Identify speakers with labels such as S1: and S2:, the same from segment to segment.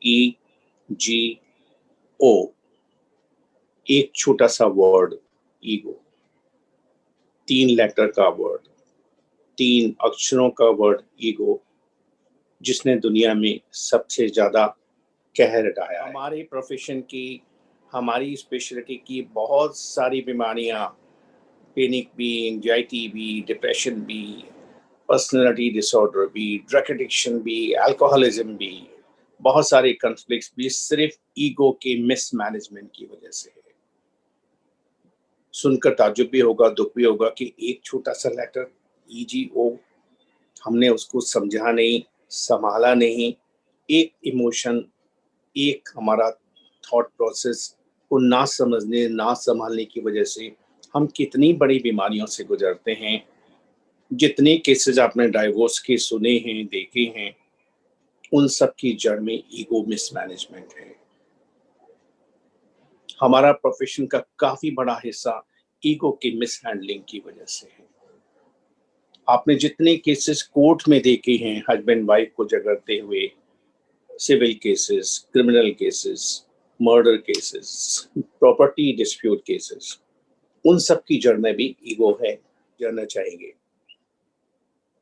S1: ई जी ओ, एक छोटा सा वर्ड ईगो, 3 लेटर का वर्ड, 3 अक्षरों का वर्ड ईगो, जिसने दुनिया में सबसे ज्यादा कहर ढाया है। हमारे प्रोफेशन की, हमारी स्पेशलिटी की बहुत सारी बीमारियां, पैनिक भी, एंजाइटी भी, डिप्रेशन भी, पर्सनालिटी डिसऑर्डर भी, ड्रग एडिक्शन भी, अल्कोहलिज्म भी, बहुत सारे कॉन्फ्लिक्ट्स भी सिर्फ ईगो के मिसमैनेजमेंट की वजह से है। सुनकर ताज्जुब भी होगा, दुख भी होगा कि एक छोटा सा लेटर ईजीओ, हमने उसको समझा नहीं, संभाला नहीं। एक इमोशन, एक हमारा थॉट प्रोसेस को ना समझने, ना संभालने की वजह से हम कितनी बड़ी बीमारियों से गुजरते हैं। जितने केसेस आपने डाइवोर्स के सुने हैं, देखे हैं, उन सब की जड़ में ईगो मिसमैनेजमेंट है। हमारा प्रोफेशन का काफी बड़ा हिस्सा ईगो की मिसहैंडलिंग की वजह से है। आपने जितने केसेस कोर्ट में देखे हैं हस्बैंड वाइफ को झगड़ते हुए, civil cases, criminal cases, murder cases, property dispute cases, उन सब की जड़ में भी ईगो है। जानना चाहेंगे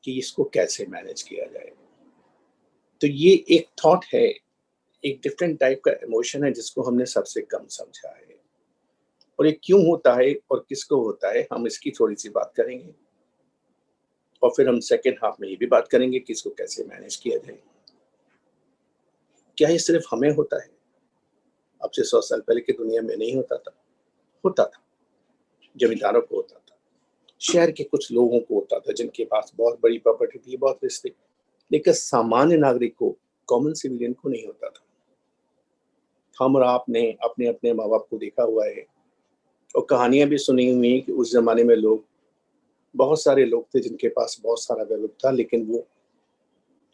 S1: कि इसको कैसे मैनेज किया जाए। तो ये एक थॉट है, एक डिफरेंट टाइप का इमोशन है जिसको हमने सबसे कम समझा है। और ये क्यों होता है और किसको होता है, हम इसकी थोड़ी सी बात करेंगे। और फिर हम सेकेंड हाफ में ये भी बात करेंगे कि इसको कैसे मैनेज किया जाए। क्या ये सिर्फ हमें होता है? अब से 100 साल पहले की दुनिया में नहीं होता था? होता था। जमींदारों को होता था, शहर के कुछ लोगों को होता था जिनके पास बहुत बड़ी प्रॉपर्टी थी, बहुत रिस्क थी, लेकिन सामान्य नागरिक को, कॉमन सिविलियन को नहीं होता था। हम और आपने अपने अपने माँ बाप को देखा हुआ है और कहानियां भी सुनी हुई हैं कि उस जमाने में लोग, बहुत सारे लोग थे जिनके पास बहुत सारा वैभव था, लेकिन वो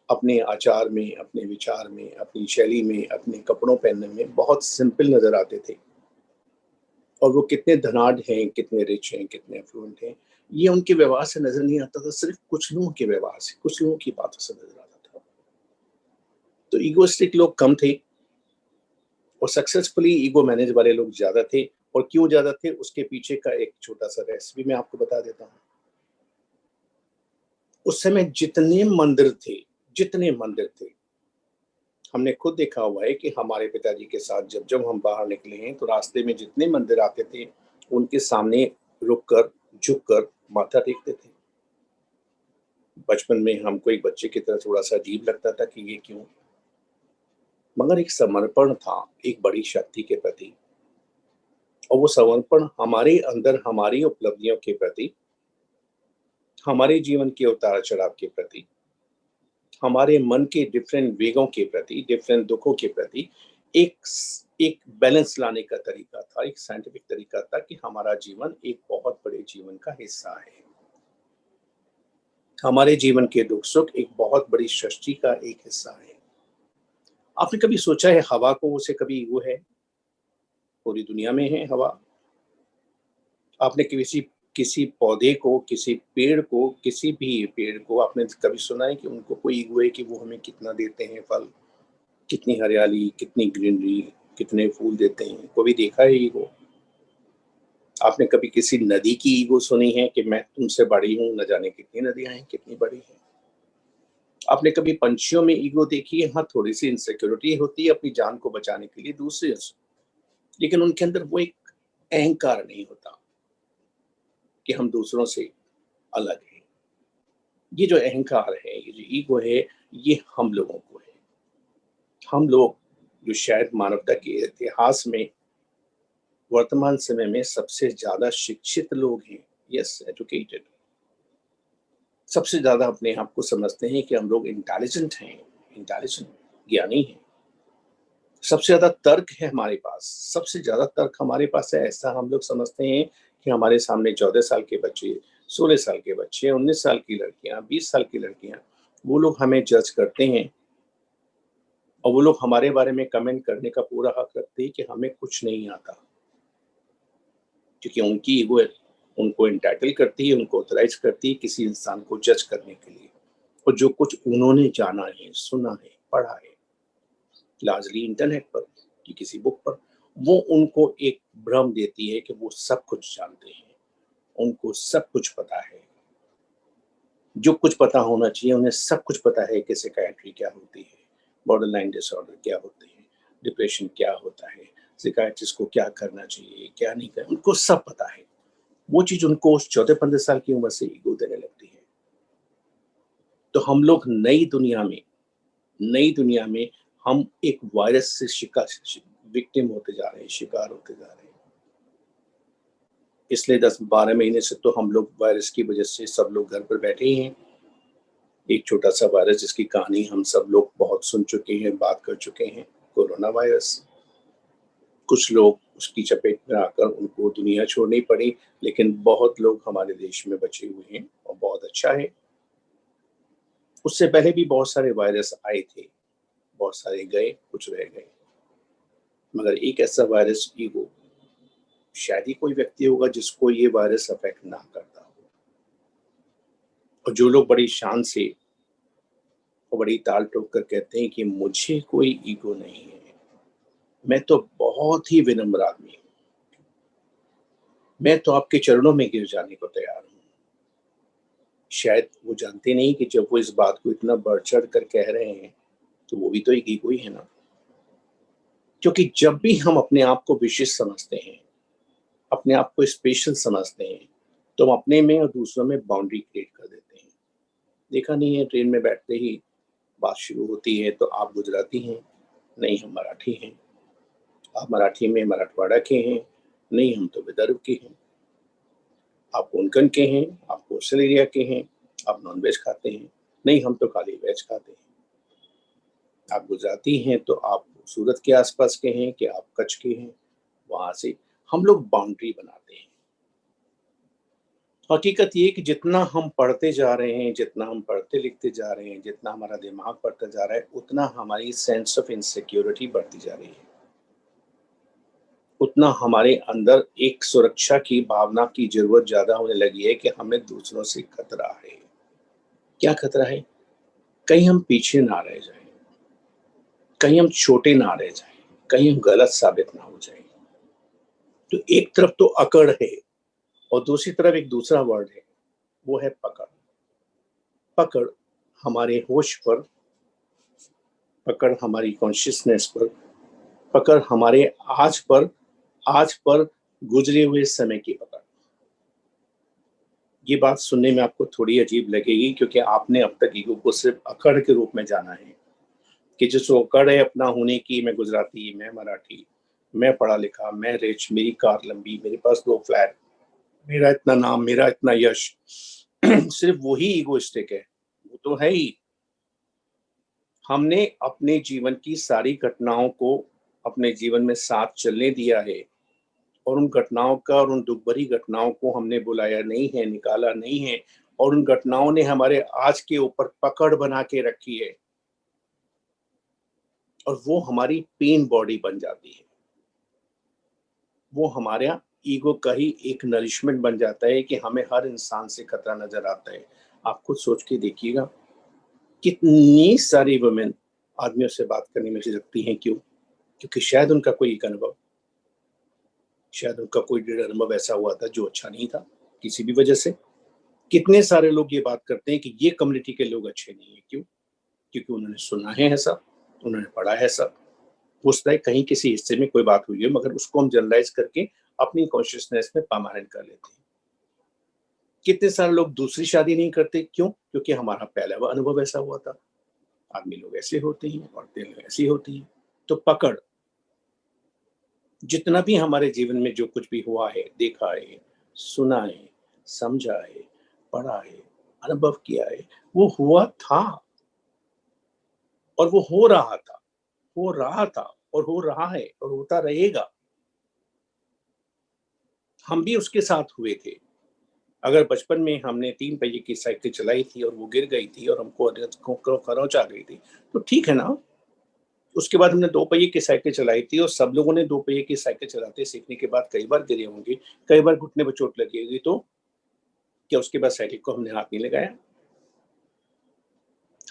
S1: अपने आचार में, अपने विचार में, अपनी शैली में, अपने कपड़ों पहनने में बहुत सिंपल नजर आते थे। और वो कितने धनाढ़ हैं, कितने रिच हैं, कितने एफ्लुएंट हैं, ये उनके व्यवहार से नजर नहीं आता था, सिर्फ कुछ लोगों के व्यवहार से, कुछ लोगों की बातों से नजर आता था। तो ईगोइस्टिक लोग कम थे और सक्सेसफुली ईगो मैनेज वाले लोग ज्यादा थे। और क्यों ज्यादा थे, उसके पीछे का एक छोटा सा रहस्य भी मैं आपको बता देता हूँ। उस समय जितने मंदिर थे, जितने मंदिर थे, हमने खुद देखा हुआ है कि हमारे पिताजी के साथ जब जब हम बाहर निकले हैं तो रास्ते में जितने मंदिर आते थे उनके सामने रुककर, झुककर माथा टेकते थे। बचपन में हमको एक बच्चे की तरह थोड़ा सा अजीब लगता था कि ये क्यों, मगर एक समर्पण था एक बड़ी शक्ति के प्रति। और वो समर्पण हमारे अंदर, हमारी उपलब्धियों के प्रति, हमारे जीवन के उतार चढ़ाव के प्रति, हमारे मन के डिफरेंट वेगों के प्रति, डिफरेंट दुखों के प्रति एक एक बैलेंस लाने का तरीका था, एक साइंटिफिक तरीका था कि हमारा जीवन एक बहुत बड़े जीवन का हिस्सा है। हमारे जीवन के दुख सुख एक बहुत बड़ी सृष्टि का एक हिस्सा है। आपने कभी सोचा है हवा को उसे कभी ईगो है? पूरी दुनिया में है हवा। आपने किसी किसी पौधे को, किसी पेड़ को, किसी भी पेड़ को आपने कभी सुना है कि उनको कोई ईगो है कि वो हमें कितना देते हैं फल, कितनी हरियाली, कितनी ग्रीनरी, कितने फूल देते हैं? कभी देखा है ईगो? आपने कभी किसी नदी की ईगो सुनी है कि मैं तुमसे बड़ी हूं, न जाने कितनी नदियां हैं, कितनी बड़ी हैं? आपने कभी पंछियों में ईगो देखी है? हाँ, थोड़ी सी इनसिक्योरिटी होती है अपनी जान को बचाने के लिए दूसरे से, लेकिन उनके अंदर वो एक अहंकार नहीं होता कि हम दूसरों से अलग हैं। ये जो अहंकार है, ये जो ईगो है, ये हम लोगों को है। हम लोग जो शायद मानवता के इतिहास में वर्तमान समय में सबसे ज्यादा शिक्षित लोग हैं, यस, एजुकेटेड, सबसे ज्यादा अपने आप को समझते हैं कि हम लोग इंटेलिजेंट हैं, इंटेलिजेंट, ज्ञानी हैं। सबसे ज्यादा तर्क है हमारे पास, सबसे ज्यादा तर्क हमारे पास है। ऐसा हम लोग समझते हैं कि हमारे सामने 14 साल के बच्चे, 16 साल के बच्चे, 19 साल की लड़कियां, 20 साल की लड़कियां, वो लोग हमें जज करते हैं और वो लोग हमारे बारे में कमेंट करने का पूरा हक रखते हैं कि हमें कुछ नहीं आता, क्योंकि उनकी ईगो उनको इंटाइटल करती है, उनको ऑथराइज करती है किसी इंसान को जज करने के लिए, और जो कुछ उन्होंने जाना है, सुना है, पढ़ा है। लार्जली इंटरनेट पर कि किसी बुक पर, वो उनको एक भ्रम देती है कि वो सब कुछ जानते हैं, उनको सब कुछ पता है। जो कुछ पता होना चाहिए, उन्हें सब कुछ पता है कि साइकियाट्री क्या होती है, बॉर्डरलाइन डिसऑर्डर क्या होते हैं, डिप्रेशन क्या होता है, साइकियाट्रिस्ट को क्या करना चाहिए, क्या नहीं करना, उनको सब पता है। वो चीज़ उनको उस 14-15 साल की उम्र से ईगो देने लगती है। तो हम लोग नई दुनिया में हम एक वायरस से विक्टिम होते जा रहे हैं, शिकार होते जा रहे हैं। पिछले 10-12 महीने से तो हम लोग वायरस की वजह से सब लोग घर पर बैठे ही हैं। एक छोटा-सा वायरस जिसकी कहानी हम सब लोग बहुत सुन चुके हैं, बात कर चुके हैं, कोरोना वायरस। कुछ लोग उसकी चपेट में आकर उनको दुनिया छोड़नी पड़ी, लेकिन बहुत लोग हमारे देश में बचे हुए हैं और बहुत अच्छा है। उससे पहले भी बहुत सारे वायरस आए थे, बहुत सारे गए, कुछ रह गए। मगर एक ऐसा वायरस ईगो, शायद ही कोई व्यक्ति होगा जिसको ये वायरस अफेक्ट ना करता हो। और जो लोग बड़ी शान से और बड़ी ताल ठोक कर कहते हैं कि मुझे कोई ईगो नहीं है, मैं तो बहुत ही विनम्र आदमी हूँ, मैं तो आपके चरणों में गिर जाने को तैयार हूँ। शायद वो जानते नहीं कि जब वो इस बात को इतना बढ़-चढ़ कर कह रहे हैं, तो वो भी तो एक ईगो ही है ना। क्योंकि जब भी हम अपने आप को विशिष्ट समझते हैं, अपने आप को स्पेशल समझते हैं, तो हम अपने में और दूसरों में बाउंड्री क्रिएट कर देते हैं। देखा नहीं है, ट्रेन में बैठते ही बात शुरू होती है तो आप गुजराती हैं, नहीं हम मराठी हैं। आप मराठी में मराठवाड़ा के हैं, नहीं हम तो विदर्भ के हैं। आप कोंकण के हैं, आप कोस्टल एरिया के हैं, आप नॉन-वेज खाते हैं, नहीं हम तो खाली वेज खाते हैं। आप गुजराती हैं तो आप सूरत के आस-पास के हैं कि आप कच्छ के हैं, वहाँ से हम लोग बाउंड्री बनाते हैं। हकीकत ये है कि जितना हम पढ़ते जा रहे हैं, जितना हम पढ़ते-लिखते जा रहे हैं, जितना हमारा दिमाग बढ़ता जा रहा है, उतना हमारी सेंस ऑफ इनसिक्योरिटी बढ़ती जा रही है। उतना हमारे अंदर एक सुरक्षा की भावना की ज़रूरत ज़्यादा होने लगी है कि हमें दूसरों से खतरा है। क्या खतरा है? कहीं हम पीछे ना रह जाएँ, कहीं हम छोटे ना रह जाएँ, कहीं हम गलत साबित ना हो जाएँ। तो एक तरफ तो अकड़ है और दूसरी तरफ एक दूसरा वर्ड है, वो है पकड़। पकड़ हमारे होश पर, पकड़ हमारी कॉन्शसनेस पर, पकड़ हमारे आज पर गुज़रे हुए समय की पकड़। ये बात सुनने में आपको थोड़ी अजीब लगेगी क्योंकि आपने अब तक ईगो को सिर्फ़ अकड़ के रूप में जाना है, कि जिसको अकड़ है अपना होने की, मैं गुजराती, मैं मराठी, मैं पढ़ा-लिखा, मैं रिच, मेरी कार लंबी, मेरे पास 2 फ्लैट, मेरा इतना नाम, मेरा इतना यश। सिर्फ़ वही ईगोइस्टिक है, वो तो है ही। हमने अपने जीवन की सारी घटनाओं को अपने जीवन में साथ चलने दिया है और उन घटनाओं का और उन दुःख भरी घटनाओं को हमने बुलाया नहीं है, निकाला नहीं है और उन घटनाओं ने हमारे आज के ऊपर पकड़ बना के रखी है और वो हमारी पेन बॉडी बन जाती है। वो हमारा ईगो का ही एक नरिशमेंट बन जाता है कि हमें हर इंसान से खतरा नज़र आता है। आप खुद सोच के देखिएगा, कितनी सारी वुमेन आदमियों से बात करने में झिझकती हैं, क्यों? क्योंकि शायद उनका कोई डेढ़ अनुभव ऐसा हुआ था जो अच्छा नहीं था, किसी भी वजह से। कितने सारे लोग ये बात करते हैं कि ये कम्युनिटी के लोग अच्छे नहीं हैं, क्यों? क्योंकि उन्होंने सुना है ऐसा, उन्होंने पढ़ा है ऐसा। हो सकता है कहीं किसी हिस्से में कोई बात हुई है मगर उसको हम जनरलाइज़ करके अपनी कॉन्शसनेस में परमानेंट कर लेते हैं। कितने सारे लोग दूसरी शादी नहीं करते, क्यों? क्योंकि हमारा पहला वो अनुभव ऐसा हुआ था। आदमी लोग ऐसे होते हैं, औरतें लोग ऐसी होती हैं। तो पकड़, जितना भी हमारे जीवन में जो कुछ भी हुआ है, देखा है, सुना है, समझा है, पढ़ा है, अनुभव किया है, वो हुआ था और वो हो रहा था और हो रहा है और होता रहेगा। हम भी उसके साथ हुए थे। अगर बचपन में हमने 3 पहिए की साइकिल चलाई थी और वो गिर गई थी और हमको खरोंच आ गई थी, तो ठीक है ना। उसके बाद हमने 2 पहिए की साइकिल चलाई थी और सब लोगों ने 2 पहिए की साइकिल चलाते सीखने के बाद कई बार गिरे होंगे, कई बार घुटने पे चोट लगी होगी, तो क्या उसके बाद साइकिल को हमने हाथ नहीं लगाया?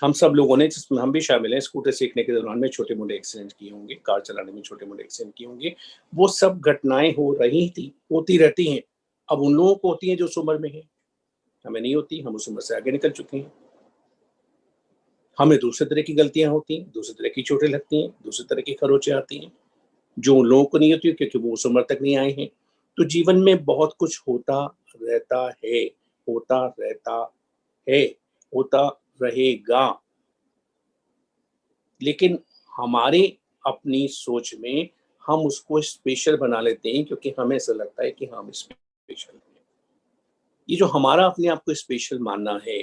S1: हम सब लोगों ने, जिसमें हम भी शामिल हैं, स्कूटर सीखने के दौरान में छोटे-मोटे एक्सीडेंट किए होंगे, कार चलाने में छोटे-मोटे एक्सीडेंट किए होंगे। वो सब घटनाएँ हो रही थी, होती रहती हैं। अब उन लोगों को होती हैं जो उस उम्र में हैं, हमें नहीं होती, हम उस उम्र से आगे निकल चुके हैं। हमें दूसरे तरह की गलतियाँ होती हैं, दूसरे तरह की चोटें लगती हैं, दूसरे तरह की खरोंचें आती हैं, जो उन लोगों को नहीं होती क्योंकि वो उस उम्र तक नहीं आए हैं। तो जीवन में बहुत कुछ होता रहता है, होता रहता है, होता रहेगा। लेकिन हमारे अपनी सोच में हम उसको स्पेशल बना लेते हैं क्योंकि हमें ऐसा लगता है कि हम स्पेशल हैं। ये जो हमारा अपने आप को स्पेशल मानना है,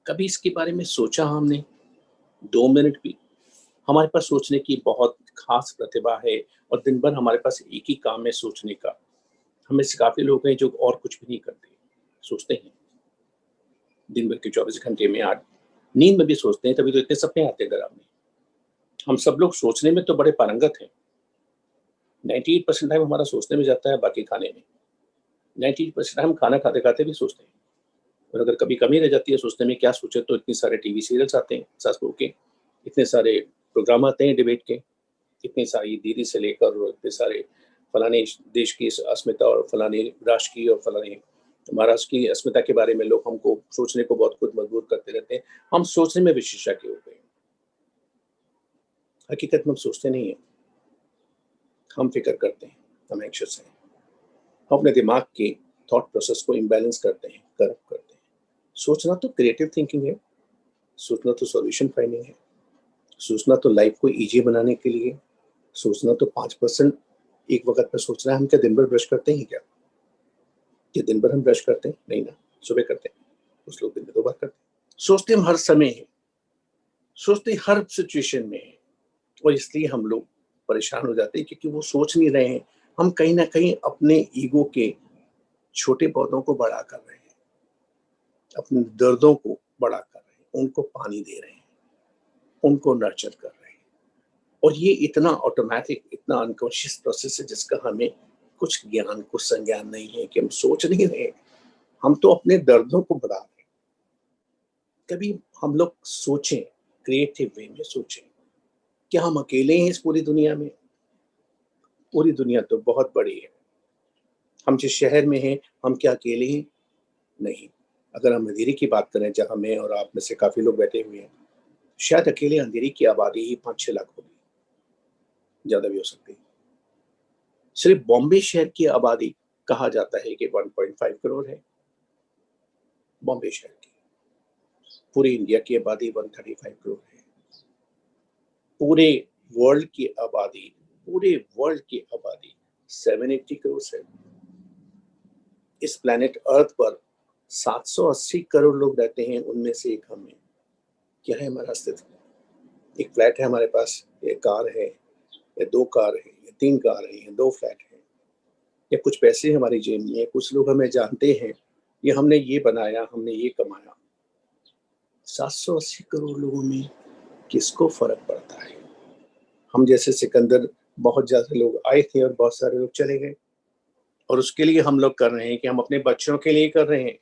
S1: कभी इसके बारे में सोचा हमने? 2 मिनट भी? हमारे पास सोचने की बहुत ख़ास प्रतिभा है और दिन भर हमारे पास एक ही काम है सोचने का। हम में से काफ़ी लोग हैं जो और कुछ भी नहीं करते, सोचते हैं। दिन भर के 24 घंटे में 8 नींद में भी सोचते हैं, तभी तो इतने सपने आते हैं डरावने। हम सब लोग सोचने में तो बड़े पारंगत हैं। 98% टाइम हमारा सोचने में जाता है, बाकी खाने में। 98% टाइम खाना खाते-खाते भी सोचते हैं। और अगर कभी कमी रह जाती है सोचने में क्या सोचे, तो इतने सारे टीवी सीरियल्स आते हैं सास बहू के, इतने सारे प्रोग्राम आते हैं डिबेट के, इतनी सारी दीदी से लेकर और इतने सारे फलाने देश की अस्मिता और फलाने राष्ट्र की और फलाने महाराष्ट्र की अस्मिता के बारे में लोग हमको सोचने को बहुत कुछ मजबूर करते रहते हैं। हम सोचने में विशेषज्ञ हो गए हैं। हकीकत में हम सोचते नहीं हैं, हम फिक्र करते हैं, हम एंग्शियस हैं। हम अपने दिमाग के थॉट प्रोसेस को इम्बैलेंस करते हैं, करप्ट करते हैं। सोचना तो क्रिएटिव थिंकिंग है, सोचना तो सॉल्यूशन फाइंडिंग है, सोचना तो लाइफ को ईज़ी बनाने के लिए, सोचना तो 5% एक वक़्त पे सोचना है। हम क्या दिन भर ब्रश करते हैं क्या? क्या दिन भर हम ब्रश करते हैं? नहीं ना, सुबह करते हैं, कुछ लोग दिन में 2 बार करते हैं। सोचते हम हर समय हैं, सोचते हर सिचुएशन में हैं और इसलिए हम लोग परेशान हो जाते हैं क्योंकि वो सोच नहीं रहे हैं। हम कहीं न कहीं अपने ईगो के छोटे पौधों को बड़ा कर रहे हैं, अपने दर्दों को बड़ा कर रहे हैं, उनको पानी दे रहे हैं, उनको नर्चर कर रहे हैं। और ये इतना ऑटोमैटिक, इतना अनकॉन्शियस प्रोसेस है जिसका हमें कुछ ज्ञान, कुछ संज्ञान नहीं है कि हम सोच नहीं रहे हैं, हम तो अपने दर्दों को बढ़ा रहे हैं। कभी हम लोग सोचें, क्रिएटिव वे में सोचें, क्या हम अकेले हैं इस पूरी दुनिया में? पूरी दुनिया तो बहुत बड़ी है। हम जिस शहर में हैं, हम क्या अकेले हैं? नहीं। अगर हम अंधेरी की बात करें, जहाँ मैं और आप में से काफ़ी लोग बैठे हुए हैं, शायद अकेले अंधेरी की आबादी ही 5-6 लाख होगी, ज़्यादा भी हो सकती है। सिर्फ बॉम्बे शहर की आबादी कहा जाता है कि 1.5 करोड़ है, बॉम्बे शहर की। पूरी इंडिया की आबादी 135 करोड़ है। पूरे वर्ल्ड की आबादी, पूरे वर्ल्ड की आबादी 780 करोड़ है। इस प्लैनेट अर्थ पर 780 करोड़ लोग रहते हैं, उनमें से एक हम हैं। क्या है हमारा अस्तित्व? एक फ्लैट है हमारे पास, या कार है, या 2 कार हैं, या 3 कार हैं, या 2 फ्लैट हैं, या कुछ पैसे हमारी जेब में है, कुछ लोग हमें जानते हैं, या हमने ये बनाया, हमने ये कमाया। 780 करोड़ लोगों में किसको फ़र्क पड़ता है? हम जैसे सिकंदर बहुत ज़्यादा लोग आए थे और बहुत सारे लोग चले गए और उसके लिए हम लोग कर रहे हैं कि हम अपने बच्चों के लिए कर रहे हैं।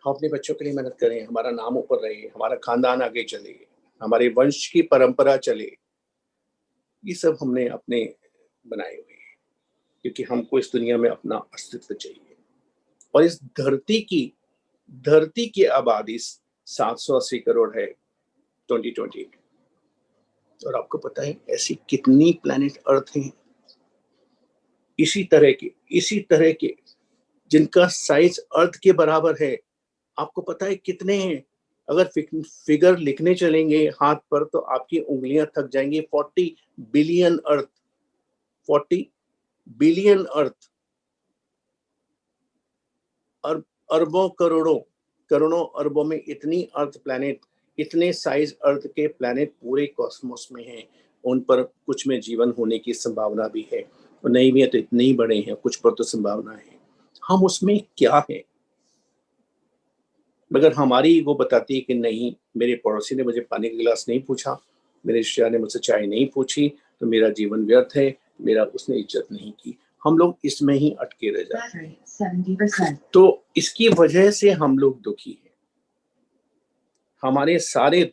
S1: हम अपने बच्चों के लिए मेहनत करें, हमारा नाम ऊपर रहे, हमारा खानदान आगे चले, हमारे वंश की परंपरा चले। ये सब हमने अपने बनाए हुए हैं क्योंकि हमको इस दुनिया में अपना अस्तित्व चाहिए। और इस धरती की आबादी 780 करोड़ है 2020। और आपको पता है ऐसी कितनी प्लैनेट अर्थ हैं इसी तरह के जिनका साइज अर्थ के बराबर है। आपको पता है कितने हैं? अगर फिगर लिखने चलेंगे हाथ पर तो आपकी उंगलियां थक जाएंगी। 40 बिलियन अर्थ, 40 बिलियन अर्थ, अरबों करोड़ों, करोड़ों अरबों में इतनी अर्थ प्लैनेट, इतने साइज अर्थ के प्लैनेट पूरे कॉस्मोस में हैं। उन पर कुछ में जीवन होने की संभावना भी है और नहीं भी है तो इतने ही बड़े हैं, कुछ पर तो संभावना है। हम उसमें क्या है? मगर हमारी ईगो बताती है कि नहीं, मेरे पड़ोसी ने मुझे पानी का गिलास नहीं पूछा, मेरे रिश्तेदार ने मुझसे चाय नहीं पूछी, तो मेरा जीवन व्यर्थ है, मेरा उसने इज्जत नहीं की। हम लोग इसमें ही अटके रह जाते हैं। तो इसकी वजह से हम लोग दुखी हैं। हमारे सारे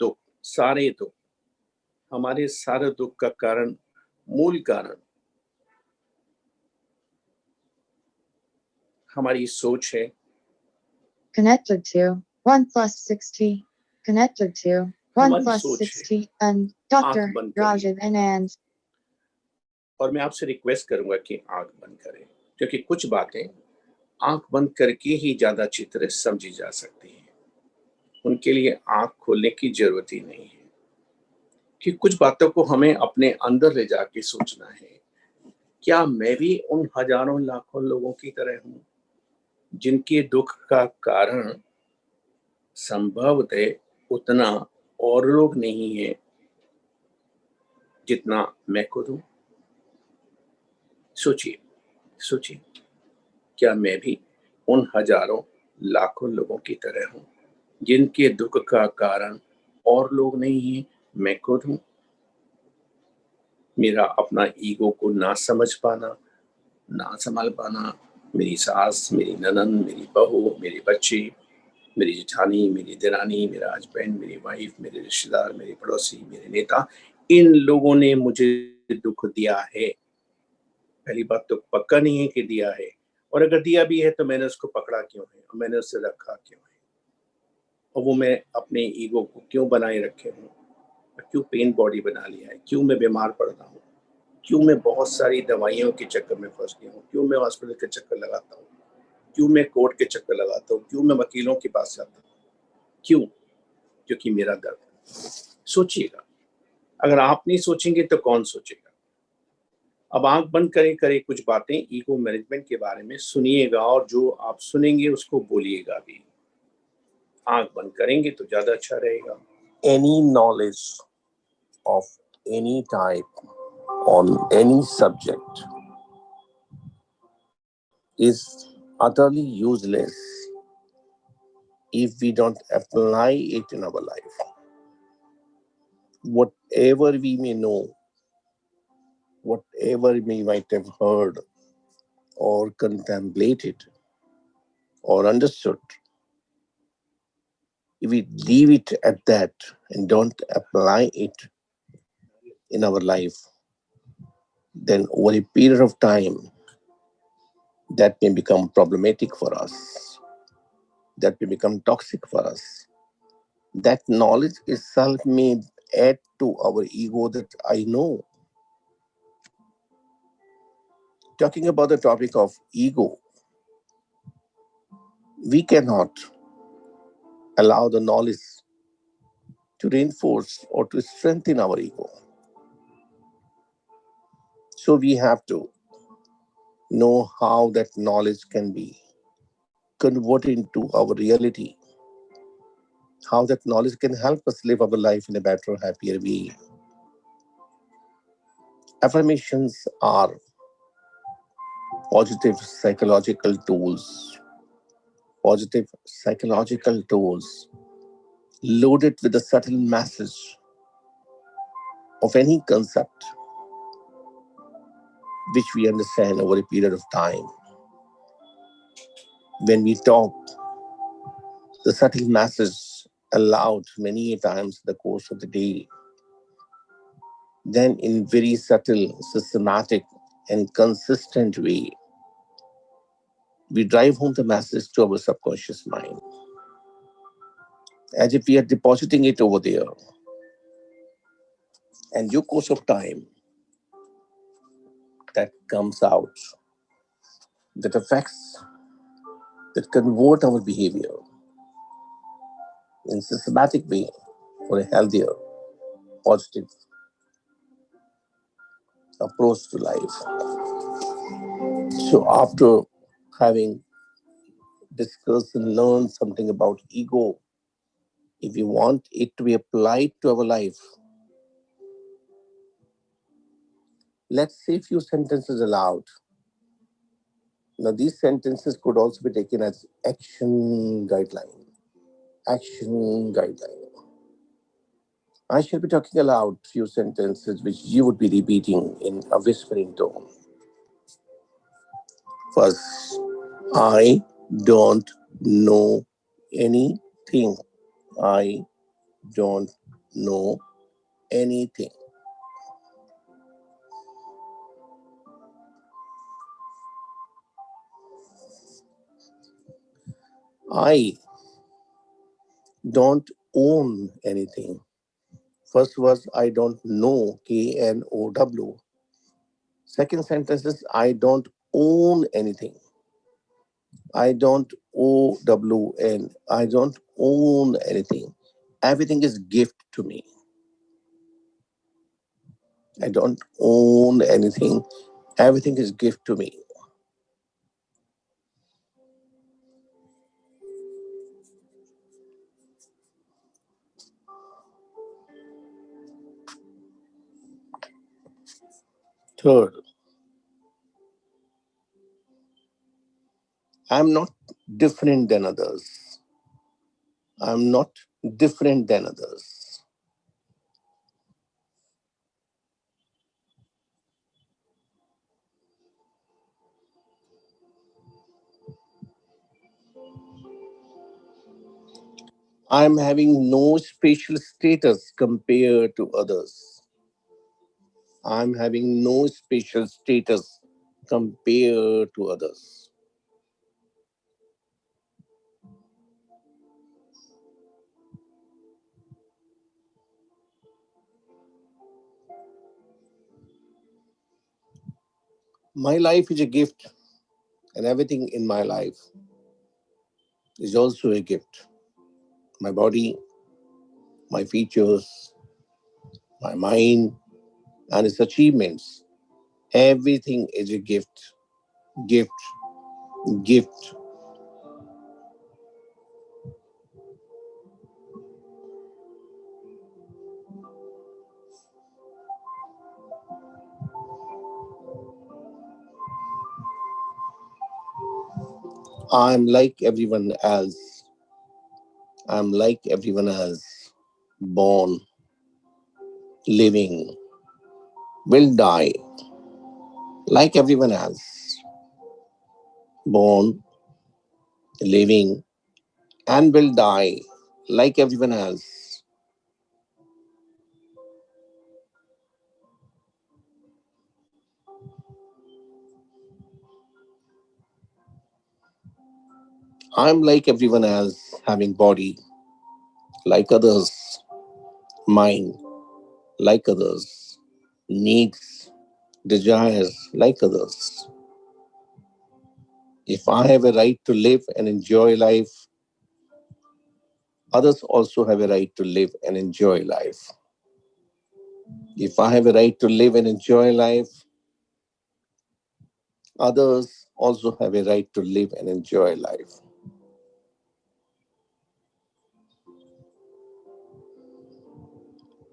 S1: दुख का कारण, मूल कारण हमारी सोच है।
S2: Connected to 1+60. Connected to
S1: हमारी सोच है।
S2: 1+60 and
S1: आंख
S2: Dr.
S1: बंद करिए
S2: Rajiv Anand.
S1: और मैं आपसे रिक्वेस्ट करूंगा कि आंख बंद करें, क्योंकि कुछ बातें आंख बंद करके ही ज्यादा अच्छी तरह समझी जा सकती हैं। उनके लिए आंख खोलने की जरूरत ही नहीं है, कि कुछ बातों को हमें अपने अंदर ले जाके सोचना है। क्या मैं भी उन हजारों लाखों लोगों की तरह हूं जिनके दुख का कारण संभवतः उतना और लोग नहीं है जितना मैं खुद हूं? सोचिए, क्या मैं भी उन हजारों लाखों लोगों की तरह हूं जिनके दुख का कारण और लोग नहीं है, मैं खुद हूं? मेरा अपना ईगो को ना समझ पाना, ना संभाल पाना, मेरी सास, मेरी ननंद, मेरी बहू, मेरे बच्चे, मेरी जेठानी, मेरी देरानी, मेरा हस्बैंड, मेरी वाइफ, मेरे रिश्तेदार, मेरे पड़ोसी, मेरे नेता, इन लोगों ने मुझे दुख दिया है। पहली बात तो पक्का नहीं है कि दिया है, और अगर दिया भी है तो मैंने उसको पकड़ा क्यों है, और मैंने उससे रखा क्यों है, और वो मैं अपने ईगो को क्यों बनाए रखे हूँ, क्यों पेन बॉडी बना लिया है, क्यों मैं बीमार पड़ रहा हूँ, क्यों मैं बहुत सारी दवाइयों के चक्कर में फंस गया हूँ, क्यों मैं हॉस्पिटल के चक्कर लगाता हूँ, क्यों मैं कोर्ट के चक्कर लगाता हूँ, क्यों मैं वकीलों के पास जाता हूँ, क्यों? क्योंकि मेरा दर्द। सोचिएगा, अगर आप नहीं सोचेंगे तो कौन सोचेगा? अब आंख बंद करें कुछ बातें ईगो मैनेजमेंट के बारे में सुनिएगा, और जो आप सुनेंगे उसको बोलिएगा भी। आंख बंद करेंगे तो ज्यादा अच्छा रहेगा।
S3: Any knowledge of any type on any subject is utterly useless if we don't apply it in our life. Whatever we may know, whatever we might have heard or contemplated or understood, if we leave it at that and don't apply it in our life, then over a period of time, that may become problematic for us, that may become toxic for us. That knowledge itself may add to our ego that I know. Talking about the topic of ego, we cannot allow the knowledge to reinforce or to strengthen our ego. So we have to know how that knowledge can be converted into our reality, how that knowledge can help us live our life in a better, happier way. Affirmations are positive psychological tools, positive psychological tools loaded with a subtle message of any concept which we understand over a period of time. When we talk the subtle message aloud many times in the course of the day, then in very subtle, systematic, and consistent way, we drive home the message to our subconscious mind, as if we are depositing it over there. And due course of time, that comes out, that affects, that convert our behavior in systematic way for a healthier, positive approach to life. So after having discussed and learned something about ego, if you want it to be applied to our life, let's say a few sentences aloud. Now, these sentences could also be taken as action guideline. Action guideline. I shall be talking aloud few sentences which you would be repeating in a whispering tone. First, I don't know anything. I don't know anything. I don't own anything. First was I don't know, KNOW. Second sentence is I don't own anything. I don't OWN. I don't own anything. Everything is gift to me. I don't own anything. Everything is gift to me. Third, I'm not different than others. I'm not different than others. I'm having no special status compared to others. I'm having no special status compared to others. My life is a gift, and everything in my life is also a gift. My body, my features, my mind, and its achievements. Everything is a gift, gift, gift. I'm like everyone else. I'm like everyone else. Born, living, will die like everyone else. Born, living, and will die like everyone else. I'm like everyone else, having body like others, mind like others, needs, desires like others. If I have a right to live and enjoy life, others also have a right to live and enjoy life. If I have a right to live and enjoy life, others also have a right to live and enjoy life.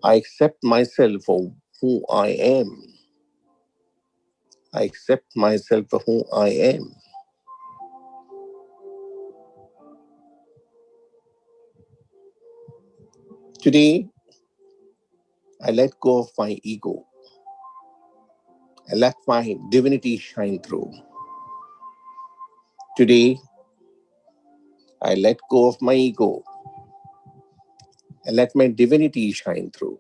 S3: I accept myself for who I am. I accept myself for who I am. Today, I let go of my ego. I let my divinity shine through. Today, I let go of my ego and let my divinity shine through.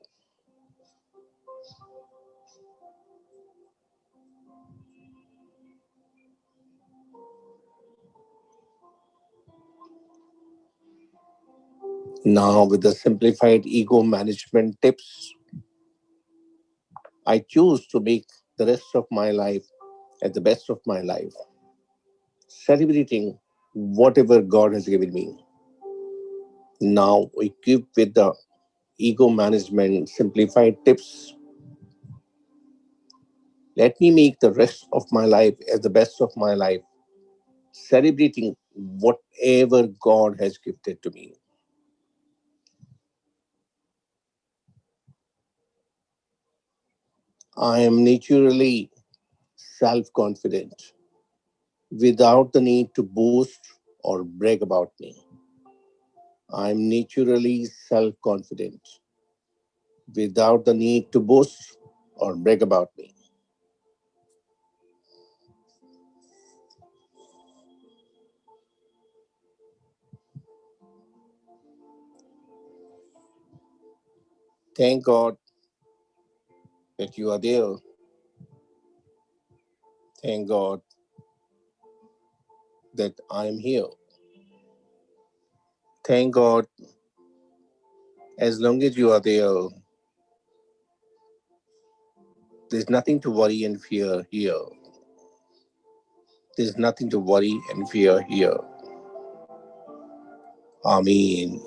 S3: Now, with the simplified ego management tips, I choose to make the rest of my life at the best of my life, celebrating whatever God has given me. Now, equipped with the ego management simplified tips, let me make the rest of my life as the best of my life, celebrating whatever God has gifted to me. I am naturally self confident without the need to boast or brag about me. I am naturally self confident without the need to boast or brag about me. Thank God that you are there. Thank God that I am here. Thank God, as long as you are there, there's nothing to worry and fear here. There's nothing to worry and fear here. Amen.